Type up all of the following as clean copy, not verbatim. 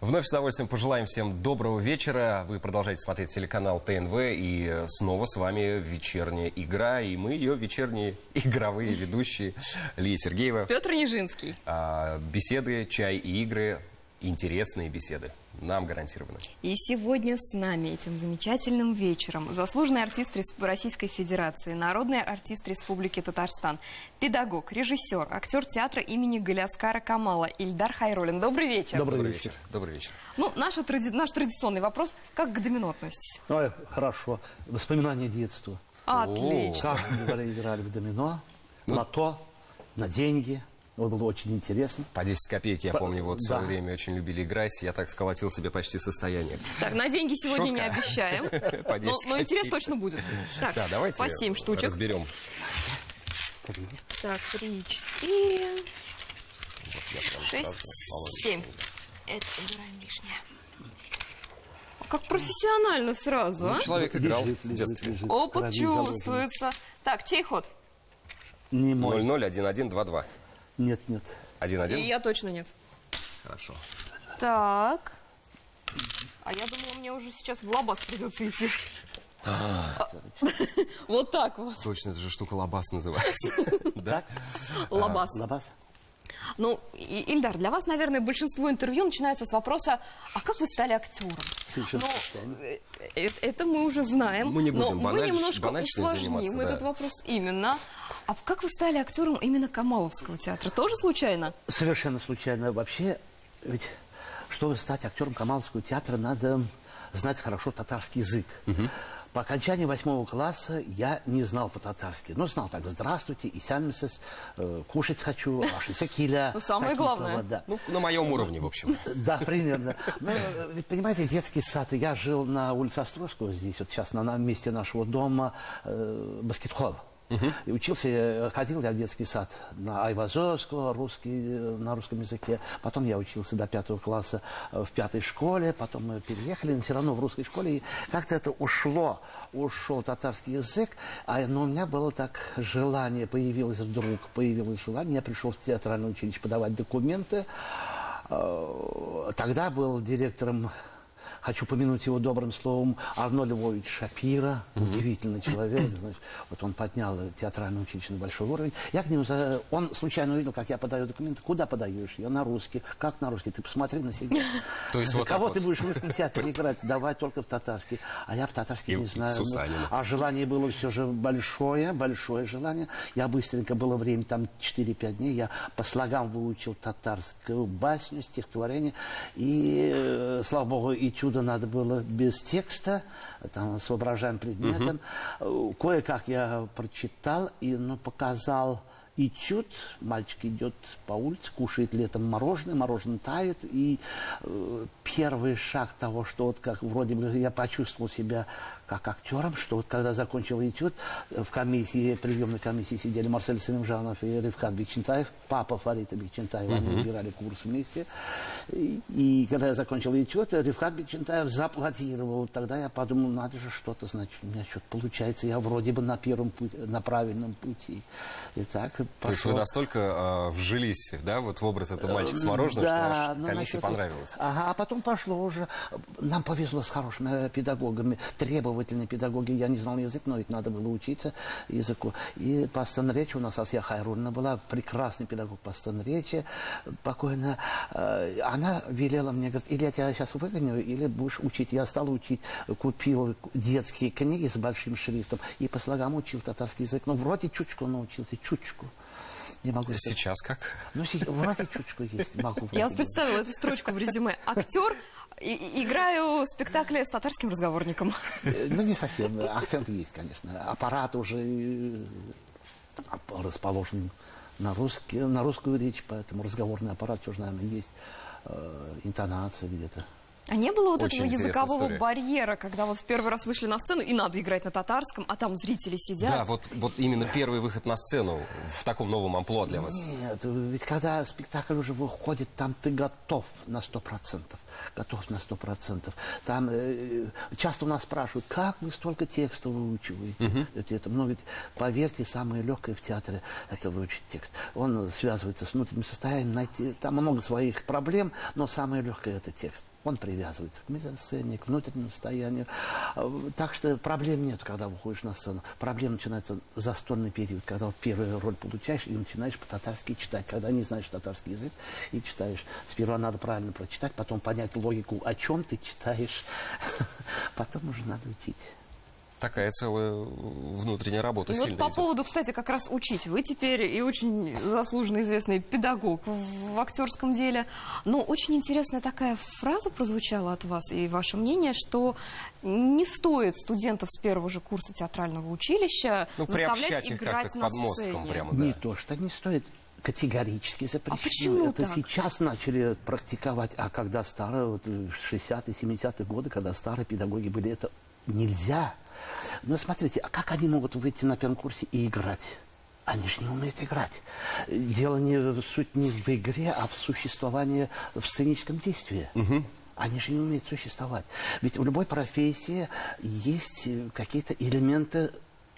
Вновь с удовольствием пожелаем всем доброго вечера. Вы продолжаете смотреть телеканал ТНВ, и снова с вами вечерняя игра. И мы ее вечерние игровые ведущие. Лия Сергеева. Петр Нижинский. Беседы, чай и игры. Интересные беседы. Нам гарантированы. И сегодня с нами этим замечательным вечером заслуженный артист Российской Федерации, народный артист Республики Татарстан, педагог, режиссер, актер театра имени Галиаскара Камала Ильдар Хайруллин. Добрый вечер. Добрый вечер. Добрый вечер. Ну, наш традиционный вопрос. Как к домино относитесь? Ой, хорошо. Воспоминания детства. Отлично. Как мы играли в домино, лото, на деньги. Вот было очень интересно. По 10 копеек, я помню, вот в свое время очень любили играть. Я так сколотил себе почти состояние. Так, на деньги сегодня не обещаем. По 10 но интерес точно будет. Так, да, давайте по 7 штучек. разберем. Так, 3, 4, 6, 7. Это убираем лишнее. Как профессионально сразу, а? Человек играл в детстве. Опыт чувствуется. Так, чей ход? Не мой. 0-0, 1-1, 2-2. Нет, нет. 1-1? И я точно нет. Хорошо. Так. А я думала, мне уже сейчас в лабаз придется идти. Вот так вот. Точно, это же штука лабаз называется. Да? Лабаз. Лабаз. Ну, Ильдар, для вас, наверное, большинство интервью начинается с вопроса: а как вы стали актером? Это мы уже знаем. Мы не будем мы немножко банальщиной усложним заниматься, этот вопрос именно. А как вы стали актером именно Камаловского театра? Тоже случайно? Совершенно случайно. Вообще, ведь, чтобы стать актером Камаловского театра, надо знать хорошо татарский язык. По окончании 8 класса я не знал по-татарски. Но знал так: здравствуйте, исямисес, кушать хочу, ашися киля. Ну, самое главное. Да. Ну, на моем уровне, в общем. Да, примерно. Ну, ведь, понимаете, детский сад. Я жил на улице Островского, здесь, вот сейчас, на месте нашего дома, баскет-холл. И учился, ходил я в детский сад на Айвазовского, на русском языке. Потом я учился до 5 класса в 5-й школе. Потом мы переехали, но все равно в русской школе. И как-то это ушел татарский язык. Но у меня было так желание, появилось желание. Я пришел в театральное училище подавать документы. Тогда был директором, хочу помянуть его добрым словом, Арно Львович Шапира. Удивительный человек. Значит, вот он поднял театральное училище на большой уровень. Я к нему... Он случайно увидел, как я подаю документы. Куда подаешь? Я на русский. Как на русский? Ты посмотри на себя. То есть вот кого ты будешь в русском театре играть? Давай только в татарский. А я в татарский не знаю. А желание было все же большое желание. Я быстренько, было время, там 4-5 дней, я по слогам выучил татарскую басню, стихотворение. И, слава богу, и чудо надо было без текста, там, с воображаемым предметом. Кое-как я прочитал и показал этюд. Мальчик идет по улице, кушает летом мороженое тает, и первый шаг того, что вот как вроде бы я почувствовал себя как актером, что вот когда закончил этюд, в комиссии, приемной комиссии сидели Марсель Салимжанов и Ревкат Бекчентаев, папа Фарита Бекчентаева, они выбирали курс вместе. И когда я закончил этюд, Ревкат Бекчентаев зааплодировал. Тогда я подумал, надо же что-то, значит, у меня что-то получается, я вроде бы на правильном пути. И так пошло. То есть вы настолько вжились, да, вот в образ этого мальчика с мороженым, да, что комиссии понравилось. Ага, а потом пошло уже. Нам повезло с хорошими педагогами, требовательные педагоги. Я не знал язык, но ведь надо было учиться языку. И по станречи у нас Асия Хайруллина была, прекрасный педагог по станречи, покойно. Она велела мне, говорит, или я тебя сейчас выгоню, или будешь учить. Я стал учить, купил детские книги с большим шрифтом и по слогам учил татарский язык. Ну, вроде чучку научился, чучку. Не могу сказать. Сейчас как? Ну, вроде чучку есть, могу. Я вот представила эту строчку в резюме. Актер, играю в спектакле с татарским разговорником. Ну, не совсем. Акцент есть, конечно. Аппарат уже расположен на русскую речь, поэтому разговорный аппарат тоже, наверное, есть. Интонация где-то. А не было вот Очень этого интересная языкового история. барьера, когда вот в первый раз вышли на сцену, и надо играть на татарском, а там зрители сидят? Да, вот именно первый выход на сцену в таком новом амплуа для вас. Нет, ведь когда спектакль уже выходит, там ты готов на 100%. Готов на 100%. Там часто у нас спрашивают, как вы столько текста выучиваете? Но ведь, поверьте, самое легкое в театре – это выучить текст. Он связывается с внутренним состоянием. Там много своих проблем, но самое легкое – это текст. Он привязывается к мизансцене, к внутреннему состоянию. Так что проблем нет, когда выходишь на сцену. Проблема начинается застольный период, когда вот первую роль получаешь и начинаешь по-татарски читать. Когда не знаешь татарский язык и читаешь. Сперва надо правильно прочитать, потом понять логику, о чем ты читаешь. Потом уже надо учить. Такая целая внутренняя работа И сильно вот по идет. поводу, кстати, как раз учить. Вы теперь и очень заслуженно известный педагог в актерском деле. Но очень интересная такая фраза прозвучала от вас и ваше мнение, что не стоит студентов с первого же курса театрального училища Приобщать заставлять их играть как-то к на подмосткам сцене. прямо, Не да. то, что не стоит. Категорически запрещено. почему Это так? сейчас начали практиковать, а когда старые, вот 60-е, 70-е годы, когда старые педагоги были, это нельзя. Но смотрите, а как они могут выйти на первом курсе и играть? Они же не умеют играть. Дело суть не в игре, а в существовании в сценическом действии. Они же не умеют существовать. Ведь в любой профессии есть какие-то элементы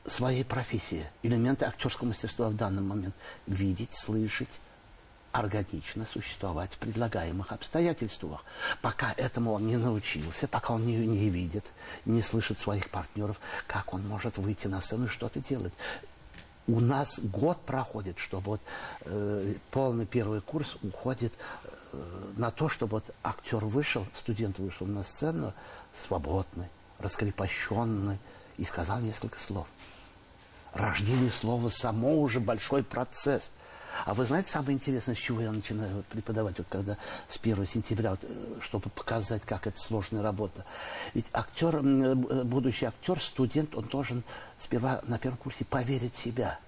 своей профессии, элементы актерского мастерства в данный момент. Видеть, слышать, органично существовать в предлагаемых обстоятельствах. Пока этому он не научился, пока он не видит, не слышит своих партнеров, как он может выйти на сцену и что-то делать. У нас год проходит, чтобы вот, полный первый курс уходит на то, чтобы вот актер вышел, студент вышел на сцену свободный, раскрепощенный и сказал несколько слов. Рождение слова само уже большой процесс. А вы знаете, самое интересное, с чего я начинаю преподавать, вот когда с 1 сентября, вот, чтобы показать, как это сложная работа. Ведь актер, будущий актер, студент, он должен сперва на первом курсе поверить в себя.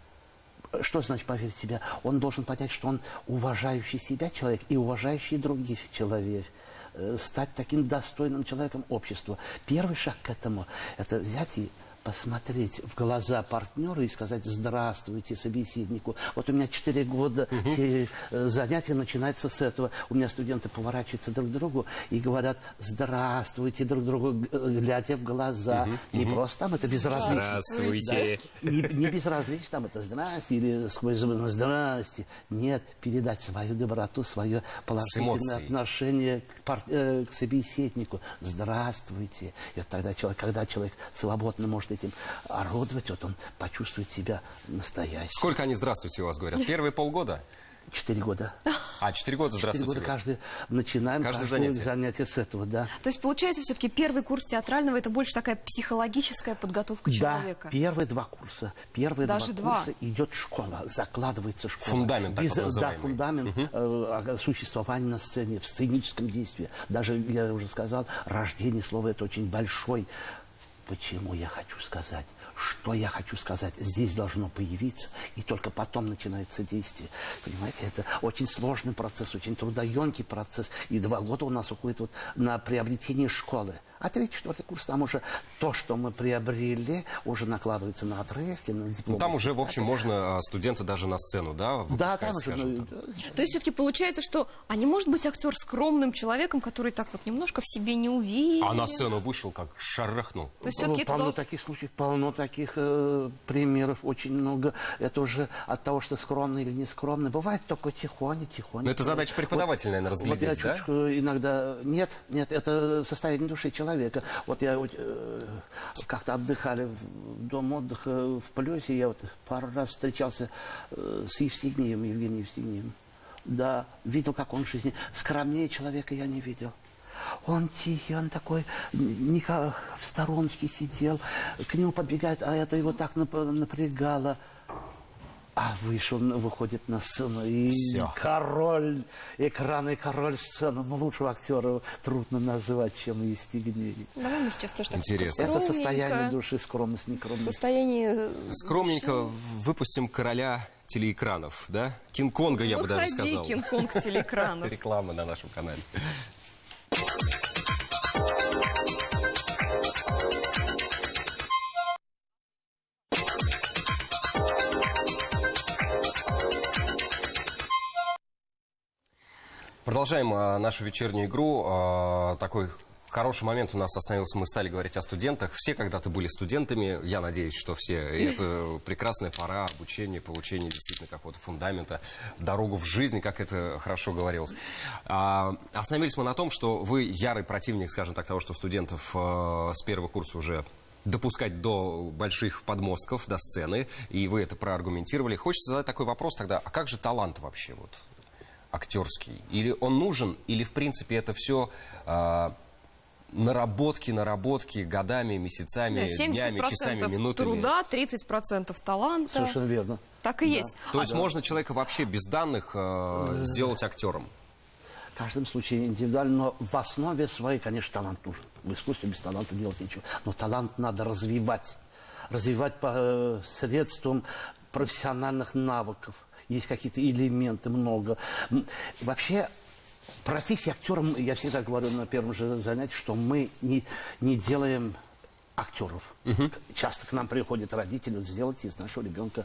Что значит поверить в себя? Он должен понять, что он уважающий себя человек и уважающий других человек. Стать таким достойным человеком общества. Первый шаг к этому – это взять и посмотреть в глаза партнера и сказать «здравствуйте» собеседнику. Вот у меня 4 года все занятия начинаются с этого. У меня студенты поворачиваются друг к другу и говорят «здравствуйте» друг другу, глядя в глаза. Не просто там это безразлично. Здравствуйте. Да. Не безразлично, там это «здрасте» или сквозь зубы «здрасте». Нет, передать свою доброту, свое положительное отношение к собеседнику. «Здравствуйте». И вот тогда человек, когда человек свободно может этим орудовать, вот он почувствует себя настоящим. Сколько они «здравствуйте» у вас говорят? Первые полгода? 4 года. 4 года «здравствуйте». 4 года начинаем каждое занятие с этого, да. То есть, получается, все-таки первый курс театрального – это больше такая психологическая подготовка человека? Да, первые 2 курса. Первые Даже 2 курса идет школа, закладывается школа. Фундамент такой называемый. Да, фундамент существования на сцене, в сценическом действии. Даже, я уже сказал, рождение слова – это очень большой. Почему я хочу сказать? Что я хочу сказать? Здесь должно появиться, и только потом начинается действие. Понимаете, это очень сложный процесс, очень трудоемкий процесс. И 2 года у нас уходит вот на приобретение школы. А 3-4 курс, там уже то, что мы приобрели, уже накладывается на отрывки, на диплом. Там уже, в общем, можно студента даже на сцену, да, выпускать, да, там уже. То есть все-таки получается, что не может быть актер скромным человеком, который так вот немножко в себе не уверен. А на сцену вышел, как шарахнул. То есть все-таки полно таких случаев, полно таких примеров, очень много. Это уже от того, что скромный или не скромный. Бывает только тихонько. Но это задача преподавателя, наверное, разглядеть, вот я чуточку иногда... Нет, это состояние души человека. Вот я как-то отдыхали в дом отдыха в Плёсе, я вот пару раз встречался с Евгением Евстигнеевым. Да, видел, как он в жизни. Скромнее человека я не видел. Он тихий, он такой, в стороночке сидел, к нему подбегает, а это его так напрягало. А выходит на сцену, и Всё. король экрана и король сцены. Ну, лучшего актера трудно назвать, чем Евстигнеев. Давай мы сейчас тоже так Интересно. Это состояние души, скромность, некромность. Состояние... Скромненько выпустим короля телеэкранов, да? Кинг-Конга, я бы даже сказал. Кинг-Конг телеэкранов. Реклама на нашем канале. Продолжаем нашу вечернюю игру. Такой хороший момент у нас остановился. Мы стали говорить о студентах. Все когда-то были студентами. Я надеюсь, что все. И это прекрасная пора обучения, получения действительно какого-то фундамента, дорогу в жизни, как это хорошо говорилось. Остановились мы на том, что вы ярый противник, скажем так, того, что студентов с первого курса уже допускать до больших подмостков, до сцены. И вы это проаргументировали. Хочется задать такой вопрос тогда. А как же талант вообще вот актерский? Или он нужен, или в принципе это все... наработки годами, месяцами, днями, часами, минутами. Труда, 30% таланта. Совершенно верно. Так и есть. То есть можно человека вообще без данных сделать актером? В каждом случае индивидуально, но в основе своей, конечно, талант нужен. В искусстве без таланта делать ничего. Но талант надо развивать. Развивать посредством профессиональных навыков. Есть какие-то элементы, много. Вообще... Профессия актером, я всегда говорю на первом же занятии, что мы не делаем актеров. Часто к нам приходят родители, вот, сделайте из нашего ребенка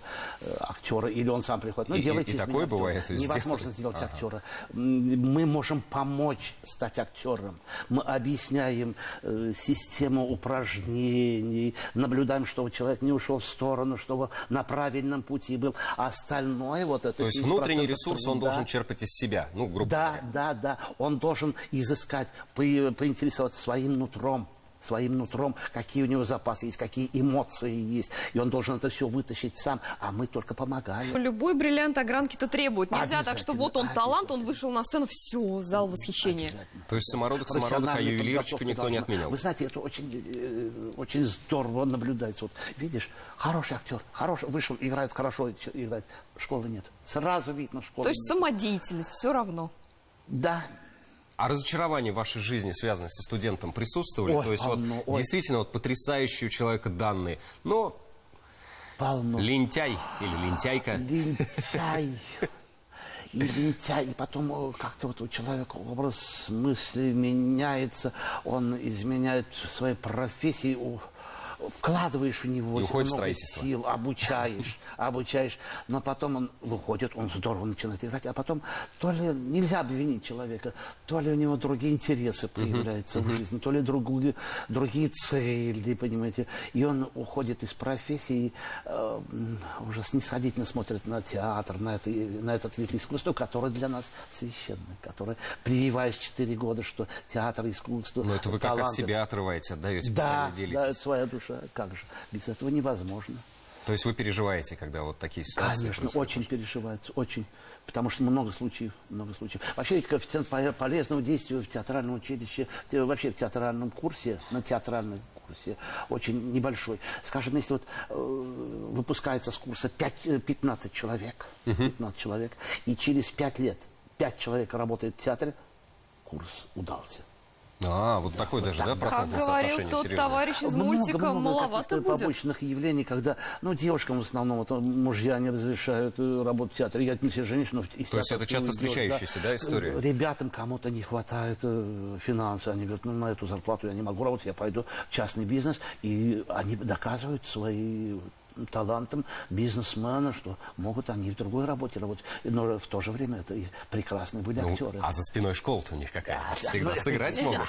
актера, или он сам приходит. Ну, делайте из такое меня актера. бывает? Невозможно сделать актера. Мы можем помочь стать актером. Мы объясняем систему упражнений, наблюдаем, чтобы человек не ушел в сторону, чтобы на правильном пути был. А остальное вот это... То есть внутренний ресурс он должен черпать из себя, ну, грубо говоря. Да. Он должен изыскать, поинтересоваться своим нутром, какие у него запасы есть, какие эмоции есть. И он должен это все вытащить сам, а мы только помогаем. Любой бриллиант огранки-то требует. Нельзя так, что вот он талант, он вышел на сцену, все, зал восхищения. То есть самородок, а ювелирчика никто не отменял. Вы знаете, это очень здорово наблюдается. Вот, видишь, хороший актер, вышел, играет хорошо, играет, школы нет. Сразу видно, школы То есть нет. самодеятельность, все равно. Да. А разочарования в вашей жизни, связанные со студентом, присутствовали? То есть действительно вот потрясающие у человека данные, но полно. Лентяй или лентяйка. Лентяй. И потом как-то вот у человека образ мысли меняется, он изменяет в своей профессии, вкладываешь в него много сил, обучаешь, но потом он выходит, он здорово начинает играть, а потом то ли нельзя обвинить человека, то ли у него другие интересы появляются в жизни, то ли другие цели, понимаете, и он уходит из профессии, уже снисходительно смотрит на театр, на этот вид искусства, который для нас священный, который прививаешь 4 года, что театр, искусство, но это вы как от себя отрываете, отдаете, постоянно делитесь. Да, это своя душа. Как же? Без этого невозможно. То есть вы переживаете, когда вот такие ситуации Конечно, происходят? очень переживается, очень. Потому что много случаев. Вообще ведь коэффициент полезного действия в театральном училище, вообще в театральном курсе, на театральном курсе очень небольшой. Скажем, если вот выпускается с курса 15 человек, 15 человек, и через 5 лет 5 человек работает в театре, курс удался. Вот такой даже, да, процентное соотношение? Как говорил тот товарищ из мультика, маловато будет. Побочных явлений, когда, девушкам в основном, мужья не разрешают работать в театре, я не все женщины. То есть это часто встречающаяся, да, история? Ребятам кому-то не хватает финансов, они говорят, на эту зарплату я не могу работать, я пойду в частный бизнес, и они доказывают свои... талантом бизнесмена, что могут они в другой работе работать. Но в то же время это и прекрасные были актеры. А за спиной школа-то у них какая? Всегда сыграть могут.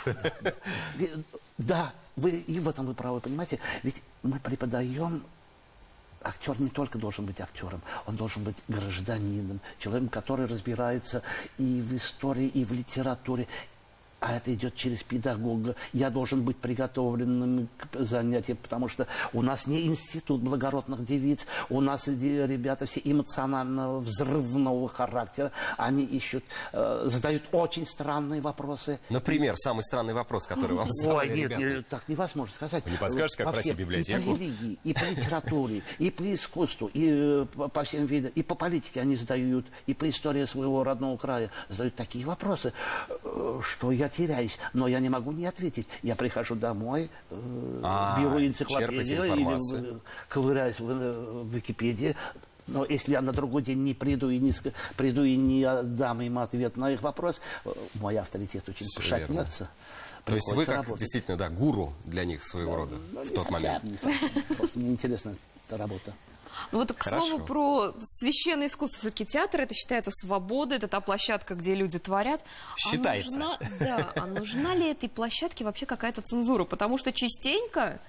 Да, и в этом вы правы, понимаете? Ведь мы преподаем... Актер не только должен быть актером, он должен быть гражданином, человеком, который разбирается и в истории, и в литературе. А это идет через педагога. Я должен быть приготовленным к занятиям, потому что у нас не институт благородных девиц, у нас ребята все эмоционально взрывного характера. Они ищут, задают очень странные вопросы. Например, самый странный вопрос, который вам задали ребята. Нет, так невозможно сказать. Вы не подскажете, как пройти библиотеку? И по религии, и по литературе, и по искусству, и по всем видам, и по политике они задают, и по истории своего родного края задают такие вопросы, что я теряюсь, но я не могу не ответить. Я прихожу домой, беру энциклопедию или ковыряюсь в Википедии. Но если я на другой день не приду и не отдам им ответ на их вопрос, мой авторитет очень пошатнется. То есть вы как действительно, гуру для них своего рода в тот момент. Просто мне интересна эта работа. Ну вот, к Хорошо. слову, про священное искусство. Все-таки театр, это считается свобода, это та площадка, где люди творят. Считается. А нужна ли этой площадке вообще какая-то цензура? Потому что частенько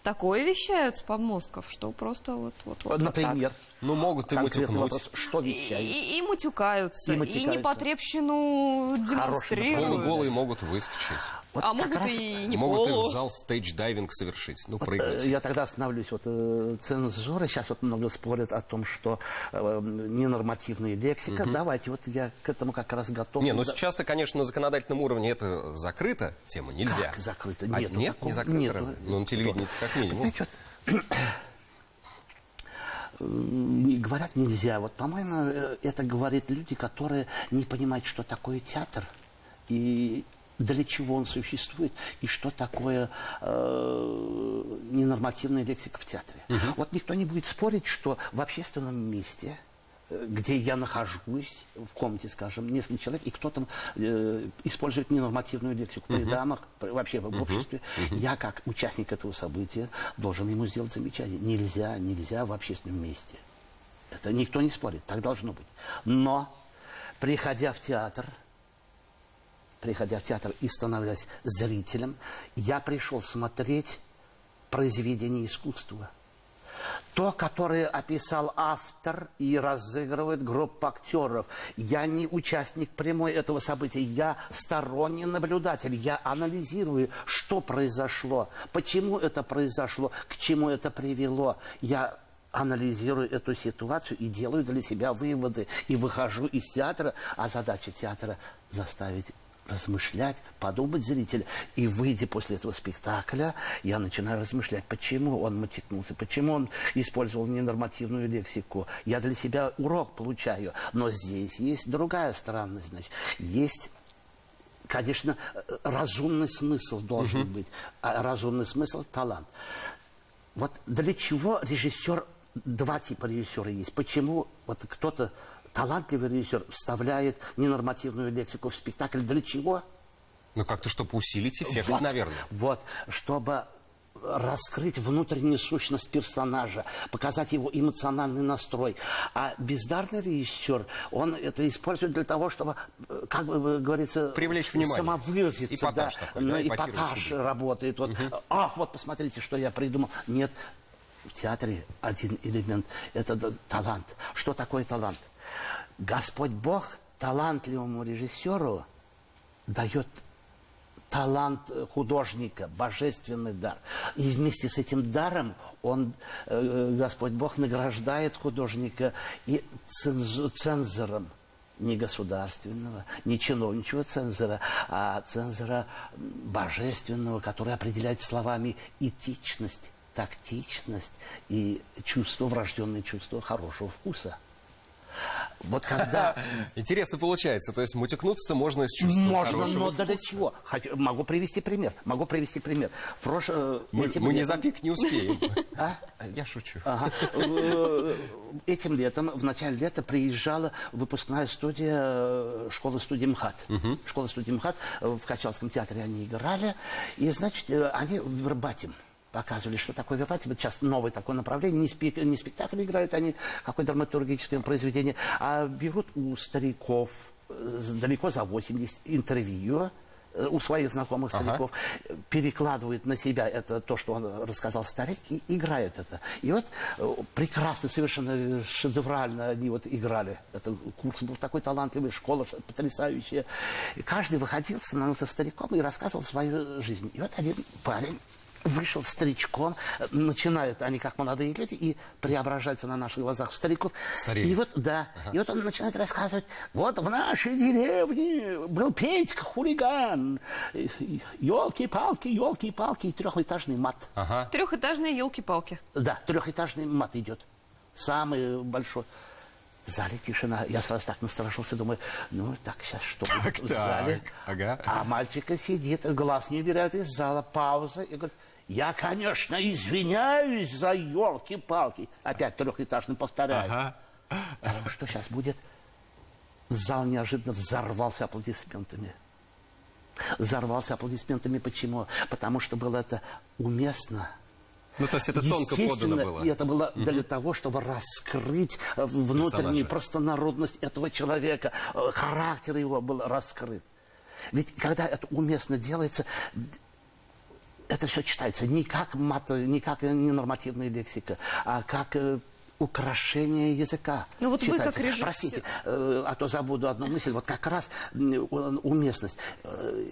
такое вещают с подмостков, что просто вот Например, Ну, могут и конкретный мутюкнуть. вопрос, что вещают? И матюкаются, И и матюкаются. непотребщину демонстрируют. Полуголые могут выскочить. Вот А как могут раз и не Могут и полу. в зал стейдж-дайвинг совершить. Ну, прыгнуть. Я тогда остановлюсь. Цензура. Сейчас много спорят о том, что ненормативная лексика. Давайте, я к этому как раз готов. Не, ну сейчас-то, конечно, на законодательном уровне это закрыта тема, нельзя. Как закрыто? А Нету нет, такого. не закрыто Нет. разве? Ну, на телевидении как минимум. Понимаете, говорят нельзя. Вот, по-моему, это говорят люди, которые не понимают, что такое театр и для чего он существует, и что такое ненормативная лексика в театре. Вот никто не будет спорить, что в общественном месте, где я нахожусь, в комнате, скажем, несколько человек, и кто-то использует ненормативную лексику при дамах, вообще в обществе, я, как участник этого события, должен ему сделать замечание. Нельзя в общественном месте. Это никто не спорит, так должно быть. Но, приходя в театр и становясь зрителем, я пришел смотреть произведение искусства. То, которое описал автор и разыгрывает группа актеров. Я не участник прямой этого события, я сторонний наблюдатель. Я анализирую, что произошло, почему это произошло, к чему это привело. Я анализирую эту ситуацию и делаю для себя выводы. И выхожу из театра, а задача театра заставить размышлять, подумать зрителя. И выйдя после этого спектакля, я начинаю размышлять, почему он матюкнулся, почему он использовал ненормативную лексику. Я для себя урок получаю. Но здесь есть другая странность. Значит, есть, конечно, разумный смысл должен быть. А разумный смысл – талант. Вот для чего режиссер, два типа режиссера есть. Почему вот кто-то, талантливый режиссер, вставляет ненормативную лексику в спектакль. Для чего? Ну, как-то, чтобы усилить эффект, наверное. Вот, чтобы раскрыть внутреннюю сущность персонажа, показать его эмоциональный настрой. А бездарный режиссер, он это использует для того, чтобы, как бы говорится, привлечь внимание. Самовыразиться. Эпатаж такой, да, эпатаж работает. Вот. Ах, вот посмотрите, что я придумал. Нет, в театре один элемент – это талант. Что такое талант? Господь Бог талантливому режиссеру дает талант художника, божественный дар. И вместе с этим даром Господь Бог награждает художника и цензором, не государственного, не чиновничего цензора, а цензора божественного, который определяет словами этичность, тактичность и врожденное чувство хорошего вкуса. Вот когда... Интересно получается. То есть матюкнуться-то можно из чувства Можно, хорошего но вкуса. для чего? Могу привести пример. Мы не за пик не успеем. А? Я шучу. Ага. Этим летом, в начале лета, приезжала выпускная студия школы-студии МХАТ. Школа-студия МХАТ, в Качалском театре они играли. И, значит, они вербатим показывали, что такое вербатим. Сейчас новое такое направление. Не спектакль играют они, какое драматургическое произведение, а берут у стариков далеко за 80 интервью у своих знакомых стариков, перекладывают на себя это, то, что он рассказал старик, и играют это. И вот прекрасно, совершенно шедеврально они вот играли. Это курс был такой талантливый, школа потрясающая. И каждый выходил, становился стариком и рассказывал свою жизнь. И вот один парень вышел старичком, начинают они как молодые люди и преображаются на наших глазах в стариков. Стареют. И вот, и вот он начинает рассказывать, вот в нашей деревне был Петька хулиган, елки-палки, и трехэтажный мат. Трехэтажные елки-палки. Да, трехэтажный мат идет, самый большой. В зале тишина. Я сразу так насторожился, думаю, ну так, сейчас что будет в зале? А мальчика сидит, глаз не убирает из зала, пауза, и говорит, я, конечно, извиняюсь за елки-палки. Опять трехэтажный повторяю. Что сейчас будет? Зал неожиданно взорвался аплодисментами. Взорвался аплодисментами. Почему? Потому что было это уместно. Ну, то есть это тонко подано было. И это было для того, чтобы раскрыть внутреннюю простонародность этого человека. Характер его был раскрыт. Ведь когда это уместно делается, это все читается не как мат, не как ненормативная лексика, а как украшение языка. Ну вот читается. вы как режиссер... Простите, а то забуду одну мысль. Вот как раз уместность.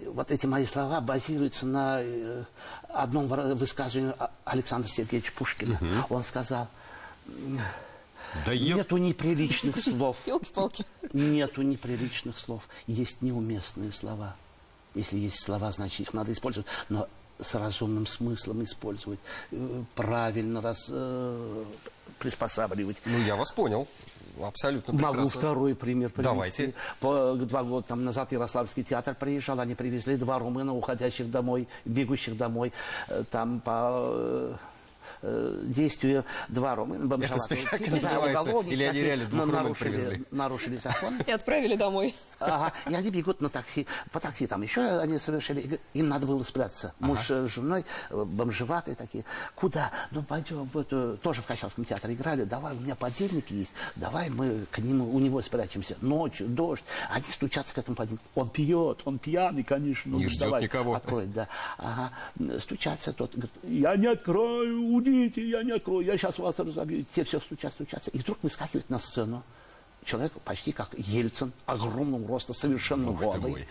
Вот эти мои слова базируются на одном высказывании Александра Сергеевича Пушкина. Он сказал... Нету неприличных слов. Ёлки-палки. Нету неприличных слов. Есть неуместные слова. Если есть слова, значит, их надо использовать. Но с разумным смыслом использовать. Правильно приспосабливать. Ну, я вас понял. Абсолютно прекрасно. Могу второй пример привести. Давайте. 2 года назад Ярославский театр приезжал. Они привезли 2 румына, уходящих домой, бегущих домой. Там по... действию 2 румына. Это спектакль называется? Или они реально 2 румын привезли? Нарушили закон. И отправили домой. Ага, и они бегут на такси. По такси там еще они совершили. Им надо было спрятаться. Муж с женой, бомжеватые такие. Куда? Ну, пойдем в эту... Тоже в Качалском театре играли. Давай, у меня подельники есть. Давай мы к нему, у него спрячемся. Ночью, дождь. Они стучатся к этому подельнику. Он пьет, он пьяный, конечно. Не ждет давай, никого. Откроет, да. Ага. Стучатся, тот говорит, я не открою, уйдите, я не открою. Я сейчас вас разобью. Те все стучатся. И вдруг выскакивает на сцену. Человек почти как Ельцин, огромного роста, совершенно голый.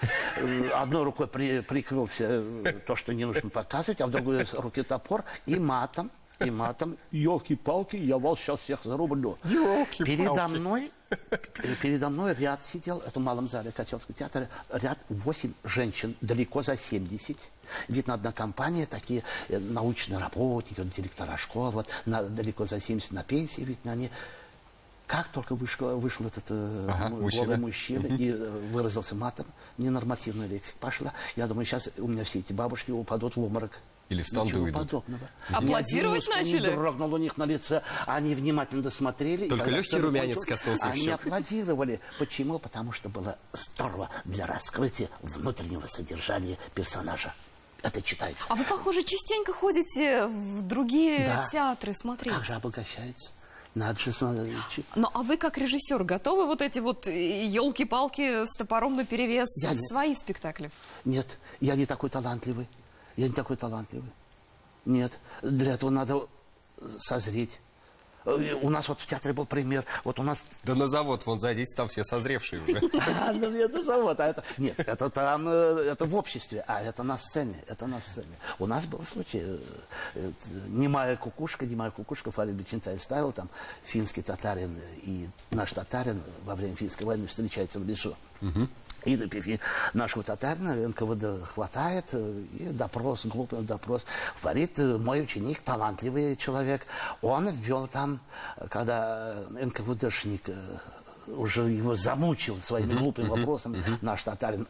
Одной рукой прикрылся то, что не нужно показывать, а в другой руке топор и матом. Ёлки-палки, я вас сейчас всех зарублю. Передо мной ряд сидел, это в малом зале Качалского театра, ряд 8 женщин, далеко за 70. Видно, одна компания, такие научные работники, директора школ, вот, далеко за 70 на пенсии, видно, они... Как только вышел этот голый мужчина и выразился матом, ненормативная лексика пошла. Я думаю, сейчас у меня все эти бабушки упадут в обморок. Или встанут и уйдут. Подобного. Аплодировать начали? Не дрогнул у них на лице. Они внимательно досмотрели. Только легкий румянец коснулся Они щек. аплодировали. Почему? Потому что было здорово для раскрытия внутреннего содержания персонажа. Это читается. А вы, похоже, частенько ходите в другие театры смотреть. Как же обогащается? Надо же... Ну, а вы, как режиссер, готовы вот эти вот елки-палки с топором наперевес в свои спектакли? Нет, я не такой талантливый. Нет, для этого надо созреть. У нас вот в театре был пример. Вот у нас... Да на завод, вон зайдите, там все созревшие уже. Это завод, а это... Нет, это там, это в обществе, а это на сцене, У нас был случай, немая кукушка, Фарид Бечентай ставил, там финский татарин и наш татарин во время финской войны встречаются в лесу. И нашего татарина НКВД хватает, и допрос, глупый допрос. Фарид, мой ученик, талантливый человек, он ввел там, когда НКВДшник уже его замучил своими глупыми вопросами, наш татарин,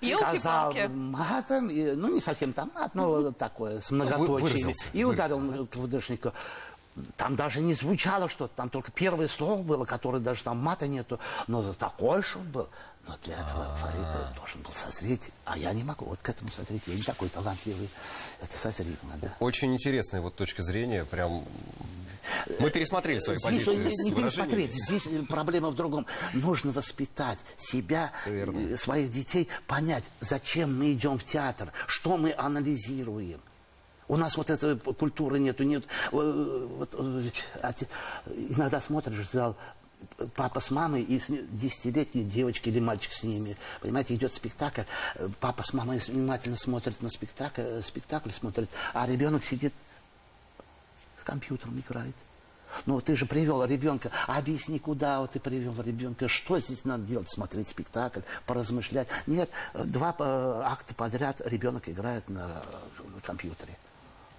сказал матом, ну не совсем там мат, но такое, с многоточиями, и ударил НКВДшника. Там даже не звучало что-то, там только первое слово было, которое даже там мата нету, но такой шум был. Но для этого Фарид должен был созреть, а я не могу вот к этому созреть, я не такой талантливый, это созреть надо. Очень интересная вот точка зрения, прям... Мы пересмотрели свои позиции. Не пересмотреть, здесь проблема в другом. Нужно воспитать себя, своих детей, понять, зачем мы идем в театр, что мы анализируем. У нас вот этой культуры нету. Иногда смотришь в зал, папа с мамой и 10-летней девочкой или мальчик с ними. Понимаете, идет спектакль, папа с мамой внимательно смотрит на спектакль смотрит, а ребенок сидит с компьютером играет. Ну, ты же привел ребенка, объясни, куда вот ты привел ребенка, что здесь надо делать, смотреть спектакль, поразмышлять. Нет, 2 акта подряд ребенок играет на компьютере.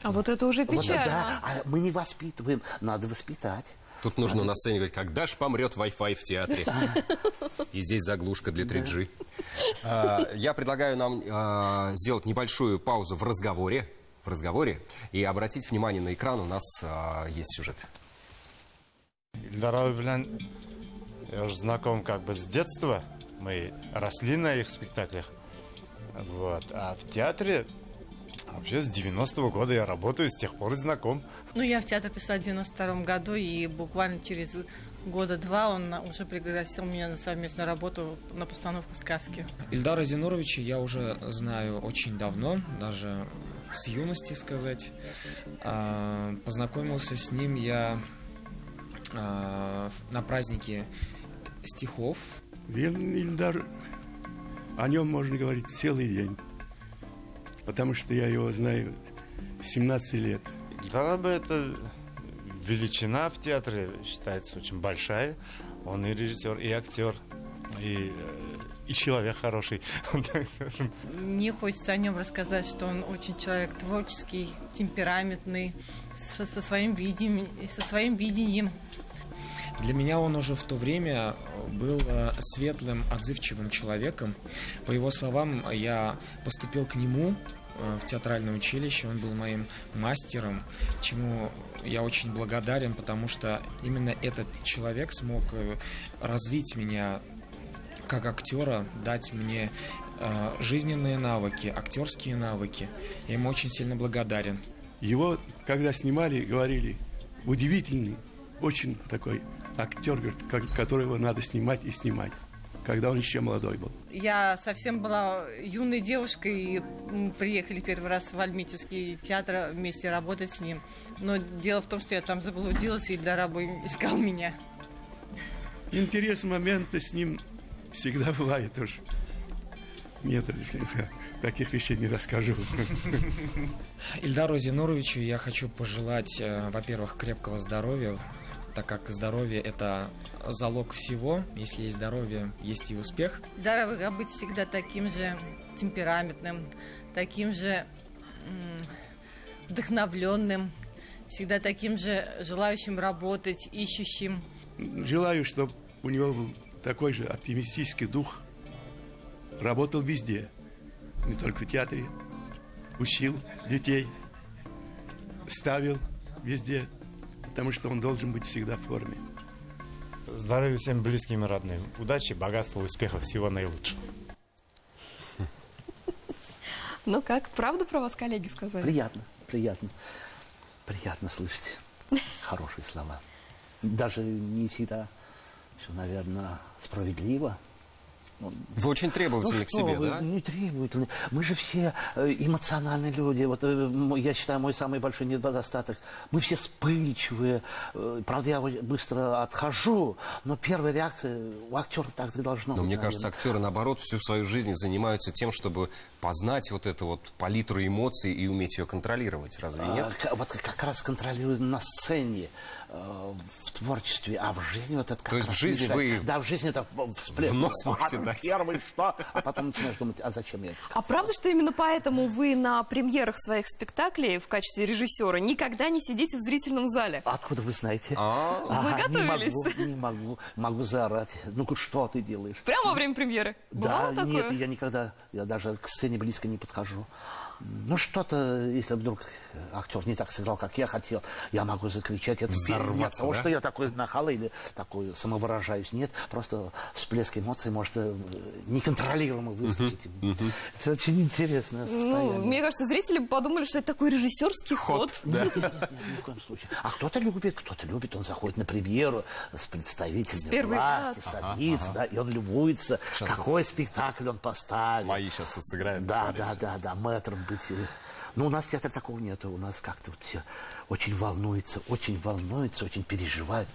А вот это уже печально. Вот, да, а мы не воспитываем, надо воспитать. Тут нужно на сцене говорить, когда ж помрет Wi-Fi в театре. И здесь заглушка для 3G. Я предлагаю нам сделать небольшую паузу в разговоре и обратить внимание на экран, у нас есть сюжет. Ильдар Аубилян, я уже знаком как бы с детства. Мы росли на их спектаклях. Вот. А в театре Вообще с 90-го года я работаю, с тех пор и знаком. Ну, я в театр пришла в 92-м году, и буквально через года два он уже пригласил меня на совместную работу на постановку сказки. Ильдара Зинуровича я уже знаю очень давно, даже с юности сказать. Познакомился с ним я на празднике стихов. Ильдар, о нем можно говорить целый день, потому что я его знаю с 17 лет. Ильдар бы это величина в театре, считается очень большая. Он и режиссер, и актер, и человек хороший. Мне хочется о нем рассказать, что он очень человек творческий, темпераментный, со своим видением. Для меня он уже в то время был светлым, отзывчивым человеком. По его словам, я поступил к нему в театральное училище, он был моим мастером, чему я очень благодарен, потому что именно этот человек смог развить меня как актера, дать мне жизненные навыки, актерские навыки. Я ему очень сильно благодарен. Его, когда снимали, говорили, удивительный, очень такой актер, которого надо снимать и снимать, когда он еще молодой был. Я совсем была юной девушкой, и мы приехали первый раз в Альметьевский театр вместе работать с ним. Но дело в том, что я там заблудилась, и Ильдар искал меня. Интерес момента с ним всегда бывает уже. Нет, таких вещей не расскажу. Ильдару Зинуровичу я хочу пожелать, во-первых, крепкого здоровья, так как здоровье – это залог всего. Если есть здоровье, есть и успех. Ильдар быть всегда таким же темпераментным, таким же вдохновленным, всегда таким же желающим работать, ищущим. Желаю, чтобы у него был такой же оптимистический дух. Работал везде, не только в театре. Учил детей, ставил везде, потому что он должен быть всегда в форме. Здоровья всем близким и родным. Удачи, богатства, успехов, всего наилучшего. Ну как, правда про вас коллеги сказали? Приятно слышать хорошие слова. Даже не всегда все, наверное, справедливо. Вы очень требовательны к себе, да? Не требовательны. Мы же все эмоциональные люди. Вот я считаю, мой самый большой недостаток. Мы все вспыльчивые. Правда, я быстро отхожу, но первая реакция у актеров так и должно быть. Но мне кажется, актеры, наоборот, всю свою жизнь занимаются тем, чтобы познать вот эту вот палитру эмоций и уметь ее контролировать. Разве нет? Вот как раз контролируют на сцене, в творчестве, а в жизни вот это как. То есть в жизни вы... Да, в жизни это всплеск. В нос можете дать. Первый что? А потом начинаешь думать, а зачем я это сказал? А правда, что именно поэтому вы на премьерах своих спектаклей в качестве режиссера никогда не сидите в зрительном зале? Откуда вы знаете? Вы готовились? Не могу заорать. Ну-ка, что ты делаешь? Прямо во время премьеры? Бывало Да, такое? нет, я никогда, я даже к сцене близко не подхожу. Ну, что-то, если вдруг актер не так сыграл, как я хотел, я могу закричать. Это не от того, что я такой нахал или такой самовыражаюсь. Нет, просто всплеск эмоций может неконтролируемо выскочить. Это очень интересное состояние. Ну, мне кажется, зрители бы подумали, что это такой режиссерский ход. Нет, ни в коем случае. А кто-то любит, он заходит на премьеру с представителями власти, садится, да, и он любуется, какой спектакль он поставил. Мои сейчас сыграют. Да, мэтром быть. Но у нас театр такого нет. У нас как-то вот все очень волнуются, очень переживают.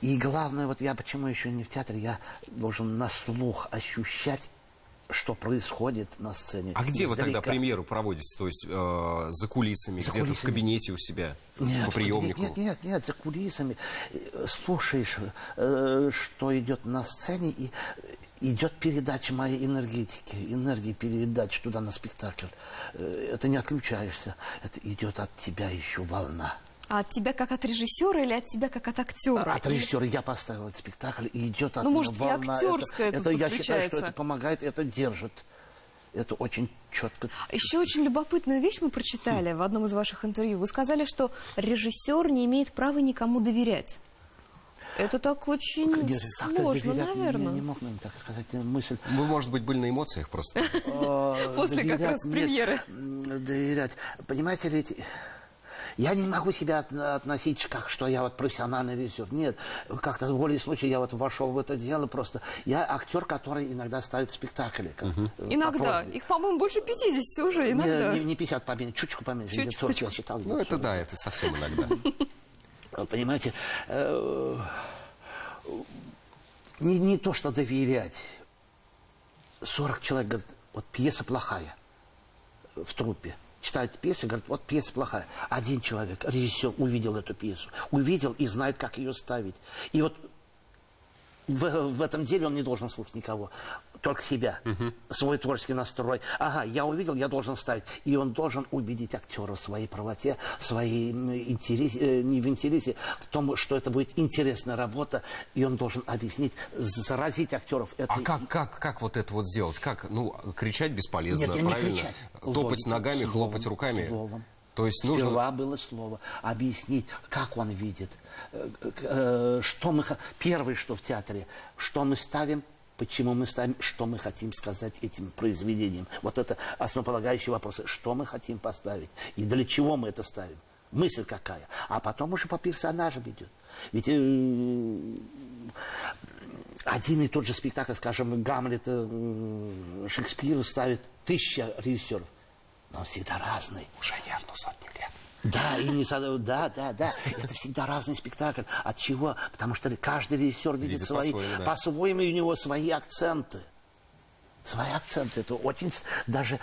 И главное, вот я почему еще не в театре, я должен на слух ощущать, что происходит на сцене. А где вы тогда премьеру проводите? То есть за кулисами, где-то в кабинете у себя, по приемнику? Нет, за кулисами. Слушаешь, что идет на сцене, и идет передача моей энергии передача туда на спектакль. Это не отключаешься, это идет от тебя еще волна. А от тебя как от режиссера или от тебя как от актера? От режиссера. Я поставил этот спектакль, и идет от меня волна. Ну, может, и актерская тут я считаю, что это помогает, это держит. Это очень четко. Еще очень любопытную вещь мы прочитали в одном из ваших интервью. Вы сказали, что режиссер не имеет права никому доверять. Это так очень сложно, наверное. Я не мог им так сказать мысль. Вы, может быть, были на эмоциях просто. После как раз премьеры. Доверять. Понимаете ли, я не могу себя относить, как что я вот профессиональный режиссер. Нет, как-то в воле случая я вот вошел в это дело просто. Я актер, который иногда ставит спектакли. Иногда. Их, по-моему, больше 50 уже, иногда. Не 50 поменьше, чуть-чуть поменьше. Где-то 40 я считал. Ну, это да, это совсем иногда. Понимаете, не то, что доверять. 40 человек говорят, вот пьеса плохая в труппе. Читает пьесу и говорит, вот пьеса плохая. Один человек, режиссер, увидел эту пьесу. Увидел и знает, как ее ставить. И вот в этом деле он не должен слушать никого. Только себя. Свой творческий настрой. Ага, я увидел, я должен ставить. И он должен убедить актера в своей правоте, в своей интересе, не в интересе, в том, что это будет интересная работа. И он должен объяснить, заразить актеров. А как вот это вот сделать? Как? Ну, кричать бесполезно, Нет, правильно? Не кричать. Топать ногами, хлопать руками. Словом. То есть Сперва было слово. Объяснить, как он видит. Что мы... Первое, что в театре, что мы ставим, почему мы ставим, что мы хотим сказать этим произведением. Вот это основополагающий вопрос. Что мы хотим поставить и для чего мы это ставим. Мысль какая. А потом уже по персонажам идет. Ведь один и тот же спектакль, скажем, Гамлета, Шекспира ставит 1000 режиссеров. Но он всегда разный. Уже не 100 лет. Да, и не да. Это всегда разный спектакль. От чего? Потому что каждый режиссер видит свои, по-своему, и у него свои акценты. Свои акценты. Это очень... Даже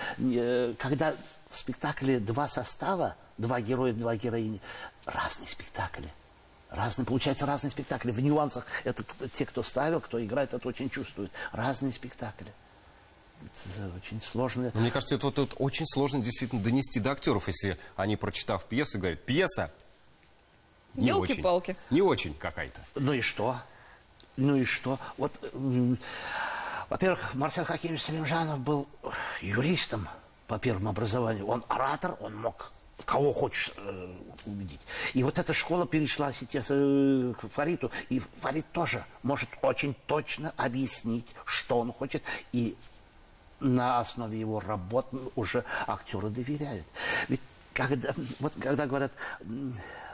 когда в спектакле 2 состава, 2 героя, 2 героини, разные спектакли. Получается, разные спектакли. В нюансах это те, кто ставил, кто играет, это очень чувствует. Разные спектакли. Это очень сложно. Мне кажется, это вот очень сложно действительно донести до актеров, если они, прочитав пьесу, говорят, пьеса не очень. Ёлки-палки. Не очень какая-то. Ну и что? Вот, во-первых, Марсель Хакимович Салимжанов был юристом по первому образованию. Он оратор, он мог кого хочешь убедить. И вот эта школа перешла сейчас к Фариту. И Фарит тоже может очень точно объяснить, что он хочет. И на основе его работ уже актеры доверяют. Ведь когда говорят,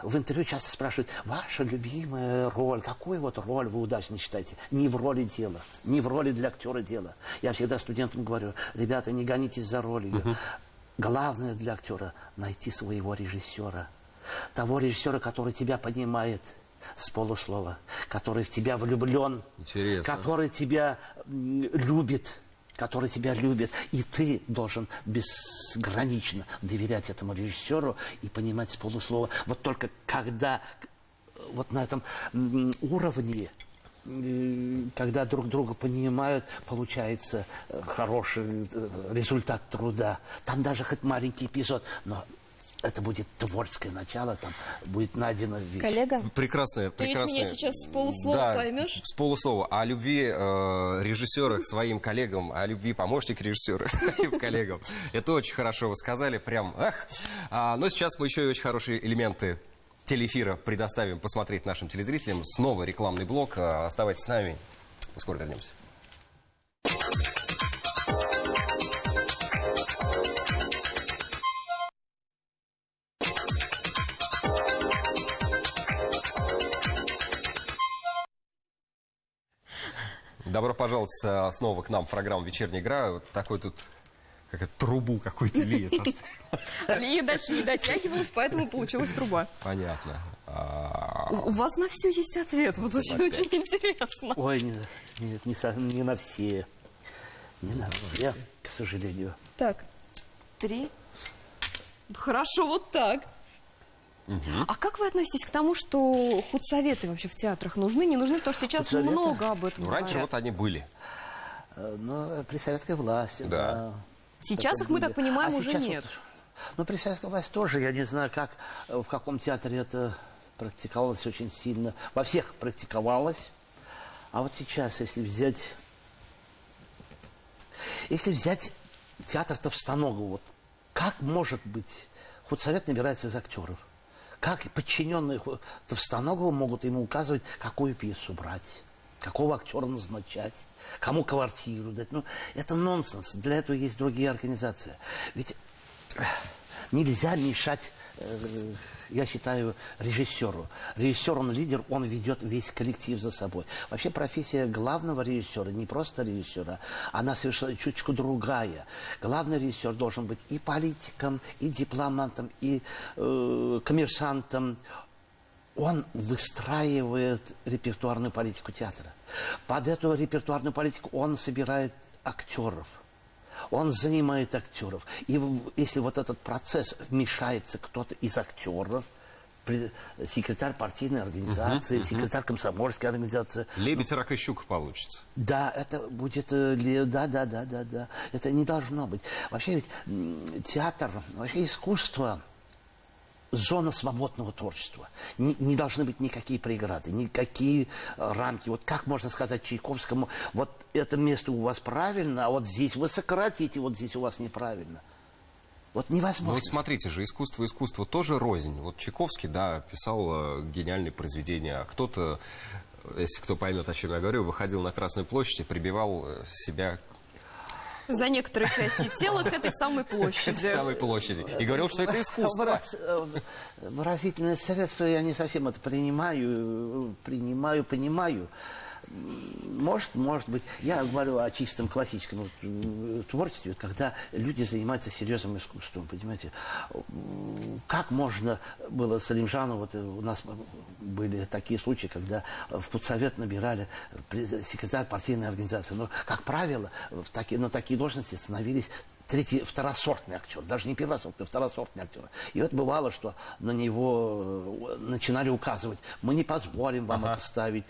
в интервью часто спрашивают, ваша любимая роль, какую вот роль вы удачно считаете? Не в роли дела, не в роли для актера дела. Я всегда студентам говорю, ребята, не гонитесь за ролью. Главное для актера найти своего режиссера. Того режиссера, который тебя понимает с полуслова, который в тебя влюблен, который тебя любит. И ты должен безгранично доверять этому режиссеру и понимать с полуслова. Вот только когда вот на этом уровне, когда друг друга понимают, получается хороший результат труда. Там даже хоть маленький эпизод, но это будет творческое начало, там будет найдено вещь. Коллега? Прекрасная. Ты меня сейчас с полуслова поймешь? С полуслова. О любви режиссера к своим коллегам, о любви помощника режиссера к своим коллегам. Это очень хорошо вы сказали, прям, эх. Но сейчас мы еще и очень хорошие элементы телеэфира предоставим посмотреть нашим телезрителям. Снова рекламный блок. Оставайтесь с нами. Скоро вернемся. Добро пожаловать снова к нам в программу «Вечерняя игра». Вот такой тут, как трубу какую-то Лия составила. Лия дальше не дотягивалась, поэтому получилась труба. Понятно. У вас на все есть ответ. Вот очень интересно. Ой, нет, не на все. Не на все, к сожалению. Так, 3. Хорошо, вот так. А как вы относитесь к тому, что худсоветы вообще в театрах нужны, не нужны? Потому что сейчас Худсоветы? много об этом говорят. Раньше вот они были. Ну, при советской власти, да. Сейчас их, мы так понимаем, уже нет. Ну, при советской власти тоже, я не знаю, как, в каком театре это практиковалось очень сильно. Во всех практиковалось. А вот сейчас, если взять театр Товстоногова, вот как может быть, худсовет набирается из актеров. Как подчиненные Товстоногова могут ему указывать, какую пьесу брать, какого актера назначать, кому квартиру дать? Ну, это нонсенс. Для этого есть другие организации. Ведь нельзя мешать, я считаю, режиссеру. Режиссер, он лидер, он ведет весь коллектив за собой. Вообще профессия главного режиссера, не просто режиссера, она совершенно чуточку другая. Главный режиссер должен быть и политиком, и дипломатом, и коммерсантом. Он выстраивает репертуарную политику театра. Под эту репертуарную политику он собирает актеров. Он занимает актеров. И если вот этот процесс вмешается кто-то из актеров, секретарь партийной организации, секретарь комсомольской организации. Лебедь, рак и щука получится. Да, это будет... Да. Это не должно быть. Вообще ведь театр, вообще искусство... Зона свободного творчества. Не должны быть никакие преграды, никакие рамки. Вот как можно сказать Чайковскому, вот это место у вас правильно, а вот здесь вы сократите, вот здесь у вас неправильно. Вот невозможно. Ну вот смотрите же, искусство тоже рознь. Вот Чайковский, да, писал гениальные произведения, а кто-то, если кто поймет, о чем я говорю, выходил на Красную площадь и прибивал себя... За некоторые части тела к этой самой площади. И говорил, что это искусство. Выразительное средство, я не совсем это понимаю. Может быть. Я говорю о чистом классическом творчестве, когда люди занимаются серьезным искусством, понимаете. Как можно было Салимжану, вот у нас были такие случаи, когда в Путсовет набирали секретарь партийной организации. Но, как правило, на такие должности становились второсортный актер, даже не первосортный, а второсортный актер. И вот бывало, что на него начинали указывать, мы не позволим вам это ставить.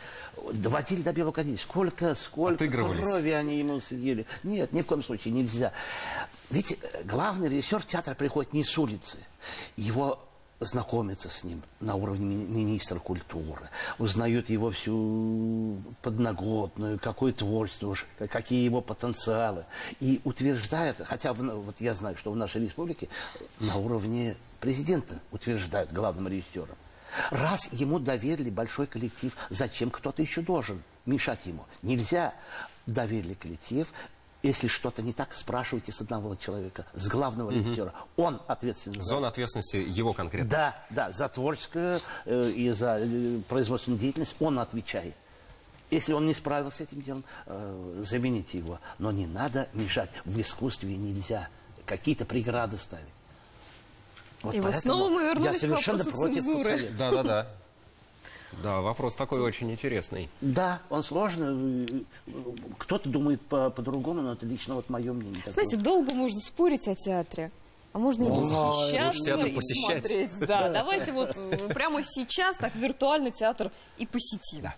Доводили до белого коня. Сколько крови они ему съели. Нет, ни в коем случае нельзя. Ведь главный режиссер театра приходит не с улицы. Его знакомятся с ним на уровне министра культуры, узнают его всю подноготную, какое творчество, какие его потенциалы. И утверждают, хотя вот я знаю, что в нашей республике на уровне президента утверждают главным режиссером. Раз ему доверили большой коллектив, зачем кто-то еще должен мешать ему? Нельзя. Доверили коллектив. Если что-то не так, спрашивайте с одного человека, с главного режиссера. Он ответственен. Зона ответственности его конкретно. Да, за творческую и за производственную деятельность он отвечает. Если он не справился с этим делом, замените его. Но не надо мешать. В искусстве нельзя какие-то преграды ставить. Вот и вот снова мы вернулись к вопросу цензуры. Да. Да, вопрос такой очень интересный. Да, он сложный. Кто-то думает по-другому, но это лично вот мое мнение. Знаете, долго можно спорить о театре. А можно и восхищаться, и смотреть. Да, давайте вот прямо сейчас так виртуально театр и посетим. Да.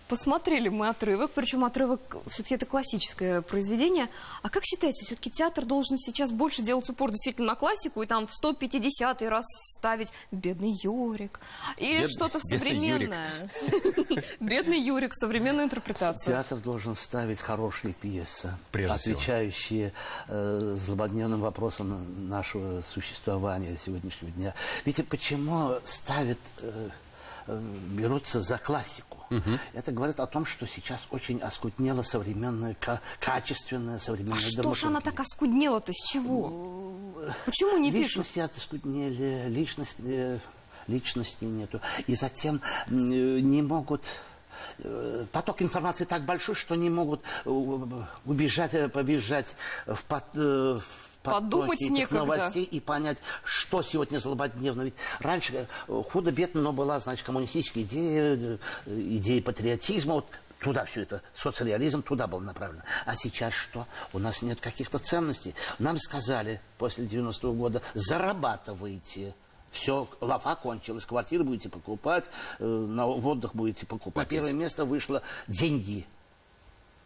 Посмотрели мы отрывок, причем отрывок все-таки это классическое произведение. А как считаете, все-таки театр должен сейчас больше делать упор действительно на классику и там в 150-й раз ставить «Бедный Юрик» или что-то современное? «Бедный Юрик», современную интерпретацию. Театр должен ставить хорошие пьесы, Прежде отвечающие злободневным вопросам нашего существования сегодняшнего дня. Ведь почему берутся за классику? Это говорит о том, что сейчас очень оскуднела современная, качественная современная драматургия. А что ж она так оскуднела-то? С чего? Почему не пишут? Личности оскуднели, личности нету. И затем не могут... Поток информации так большой, что не могут побежать в Подумать этих некогда. новостей и понять, что сегодня злободневно. Ведь раньше худо-бедно, но была, значит, коммунистическая идея, идея патриотизма. Вот туда все это, соцреализм туда был направлен. А сейчас что? У нас нет каких-то ценностей. Нам сказали после 90-го года, зарабатывайте. Все, лафа кончилась, квартиры будете покупать, в отдых будете покупать. Первое место вышло деньги.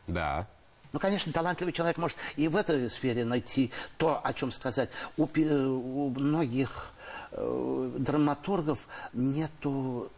Да. Ну, конечно, талантливый человек может и в этой сфере найти то, о чем сказать. У многих драматургов нету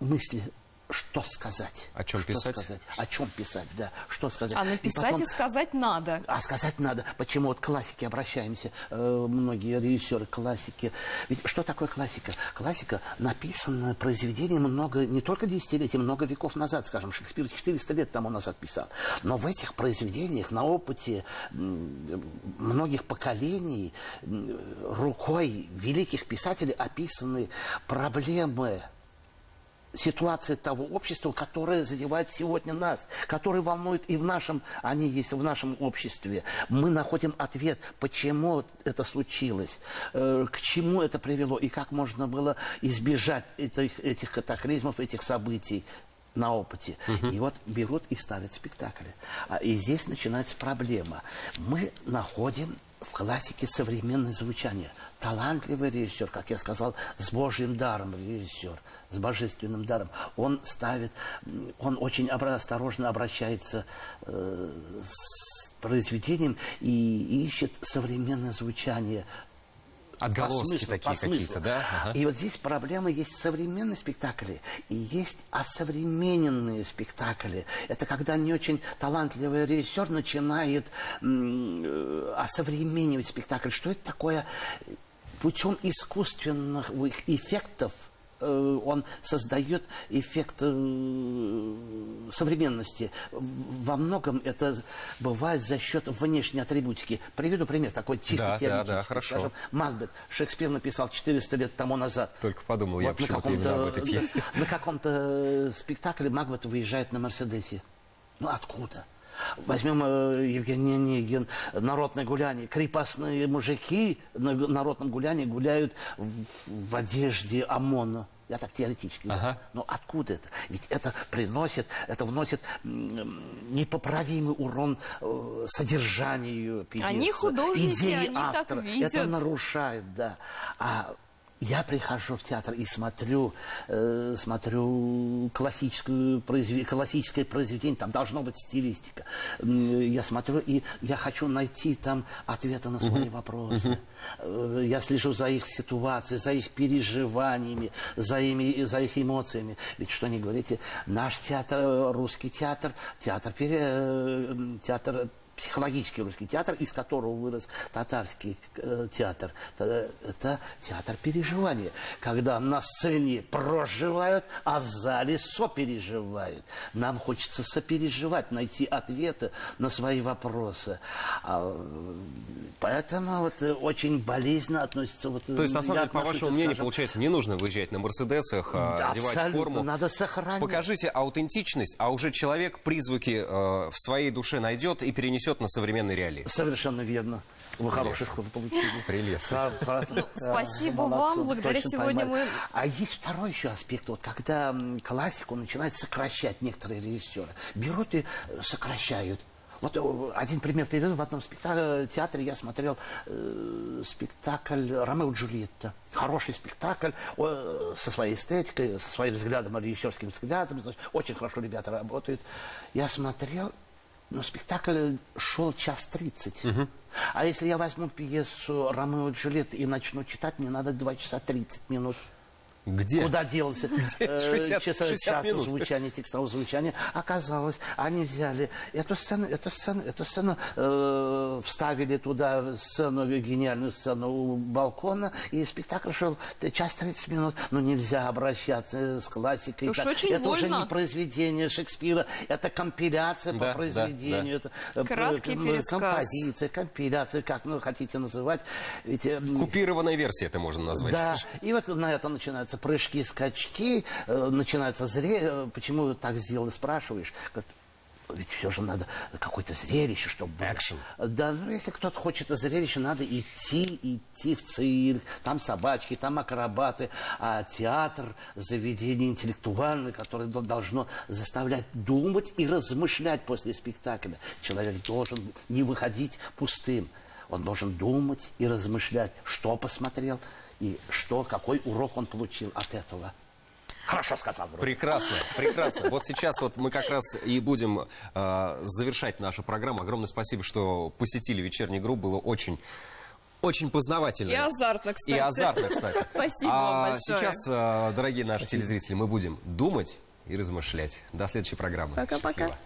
мысли, что сказать. О чем писать? О чем писать, да. Что сказать. А написать и сказать надо. А сказать надо. Почему вот к классике обращаемся, многие режиссеры классики. Ведь что такое классика? Классика написана произведением не только десятилетий, много веков назад, скажем, Шекспир 400 лет тому назад писал. Но в этих произведениях на опыте многих поколений рукой великих писателей описаны проблемы, ситуация того общества, которое задевает сегодня нас, которое волнует и они есть в нашем обществе. Мы находим ответ, почему это случилось, к чему это привело и как можно было избежать этих катаклизмов, этих событий на опыте. И вот берут и ставят спектакли. И здесь начинается проблема. Мы находим в классике современное звучание. Талантливый режиссер, как я сказал, с Божьим даром режиссер, с божественным даром. Он очень осторожно обращается с произведением и ищет современное звучание. Отголоски такие какие-то, да? Ага. И вот здесь проблема есть современные спектакли и есть осовремененные спектакли. Это когда не очень талантливый режиссер начинает осовременивать спектакль. Что это такое? Путем искусственных эффектов он создает эффект современности. Во многом это бывает за счет внешней атрибутики. Приведу пример такой чисто теоретический. Да, хорошо. Скажем, Макбет. Шекспир написал 400 лет тому назад. Только подумал я почему-то именно об этой пьесе. На каком-то спектакле Макбет выезжает на Мерседесе. Ну откуда? Возьмем Евгений Онегин, народное гуляние. Крепостные мужики на народном гулянии гуляют в одежде ОМОНа. Я так теоретически говорю. Но откуда это? Ведь это вносит непоправимый урон содержанию пьесы. Они художники, идеи они автора. так видят. Это нарушает, да. Я прихожу в театр и смотрю классическое произведение, там должна быть стилистика. Я смотрю, и я хочу найти там ответы на свои вопросы. Я слежу за их ситуацией, за их переживаниями, за их эмоциями. Ведь что ни говорите, наш театр, русский театр, психологический русский театр, из которого вырос татарский театр. Это театр переживания, когда на сцене проживают, а в зале сопереживают. Нам хочется сопереживать, найти ответы на свои вопросы. Поэтому очень болезненно относится... То есть, на самом деле, по вашему мнению, получается, не нужно выезжать на Мерседесах, одевать форму. Надо сохранять. Покажите аутентичность, а уже человек призвуки в своей душе найдет и перенесет на современные реалии. Совершенно верно. Вы хороший ход получили. Прелестно. Спасибо вам. Благодаря сегодня мы... А есть второй еще аспект. Вот когда классику начинают сокращать некоторые режиссеры. Берут и сокращают. Вот один пример приведу. В одном театре я смотрел спектакль «Ромео и Джульетта». Хороший спектакль со своей эстетикой, со своим взглядом, режиссерским взглядом. Очень хорошо ребята работают. Я смотрел, но спектакль шел 1:30. А если я возьму пьесу «Ромео и Джульетта» и начну читать, мне надо 2 часа 30 минут. Где? Куда делся? 60 час минут. звучания, текстового звучания. Оказалось, они взяли эту сцену, вставили туда гениальную сцену у балкона, и спектакль шел 1:30 минут. Но нельзя обращаться с классикой. Это уже не произведение Шекспира, это компиляция по произведению. Это краткий пересказ. Композиция, компиляция, как хотите называть. Купированная версия это можно назвать. Да, и вот на это начинается начинаются прыжки, скачки, начинается зрелище. Почему так сделал, спрашиваешь? Говорит, ведь все же надо какое-то зрелище, чтобы было. Экшен. Да, если кто-то хочет зрелище, надо идти в цирк. Там собачки, там акробаты. А театр, заведение интеллектуальное, которое должно заставлять думать и размышлять после спектакля. Человек должен не выходить пустым. Он должен думать и размышлять, что посмотрел и какой урок он получил от этого. Хорошо сказал. Вроде. Прекрасно, прекрасно. Вот сейчас вот мы как раз и будем завершать нашу программу. Огромное спасибо, что посетили вечернюю игру. Было очень, очень познавательно. И азартно, кстати. И азартно, кстати. Спасибо вам большое. Сейчас, дорогие наши телезрители, мы будем думать и размышлять. До следующей программы. Пока-пока. Счастливо.